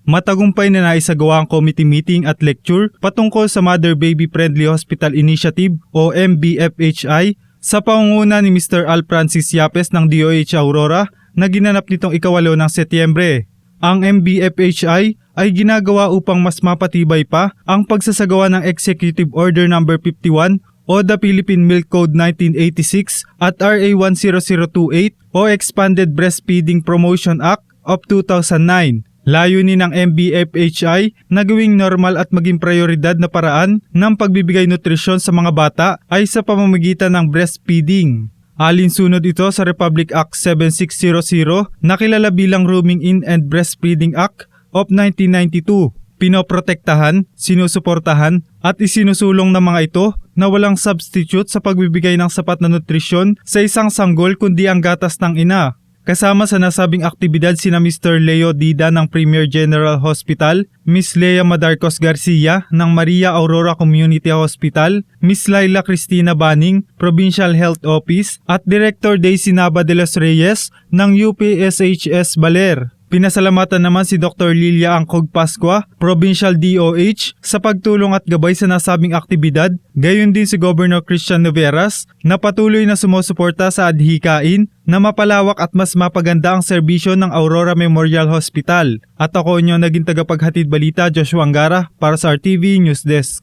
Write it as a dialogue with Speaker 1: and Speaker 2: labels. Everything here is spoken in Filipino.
Speaker 1: Matagumpay na naisagawa ang committee meeting at lecture patungkol sa Mother Baby Friendly Hospital Initiative o MBFHI sa pangunguna ni Mr. Al Francis Yapes ng DOH Aurora na ginanap nitong 8 ng Setyembre. Ang MBFHI ay ginagawa upang mas mapatibay pa ang pagsasagawa ng Executive Order No. 51 o the Philippine Milk Code 1986 at RA 10028 o Expanded Breastfeeding Promotion Act of 2009. Layunin ng MBFHI na gawing normal at maging prioridad na paraan ng pagbibigay nutrisyon sa mga bata ay sa pamamagitan ng breastfeeding. Alinsunod ito sa Republic Act 7600 na kilala bilang Rooming In and Breastfeeding Act of 1992. Pinoprotektahan, sinusuportahan at isinusulong ng mga ito na walang substitute sa pagbibigay ng sapat na nutrisyon sa isang sanggol kundi ang gatas ng ina. Kasama sa nasabing aktibidad sina Mr. Leo Dida ng Premier General Hospital, Miss Lea Madarcos Garcia ng Maria Aurora Community Hospital, Miss Laila Cristina Baning, Provincial Health Office at Director Daisy Nava de los Reyes ng UPSHS Baler. Pinasalamatan naman si Dr. Lilia Angkog Pascua, Provincial DOH, sa pagtulong at gabay sa nasabing aktibidad, gayon din si Governor Christian Noveras na patuloy na sumusuporta sa adhikain na mapalawak at mas mapaganda ang serbisyo ng Aurora Memorial Hospital. At ako inyo naging tagapaghatid balita Joshua Angara para sa RTV News Desk.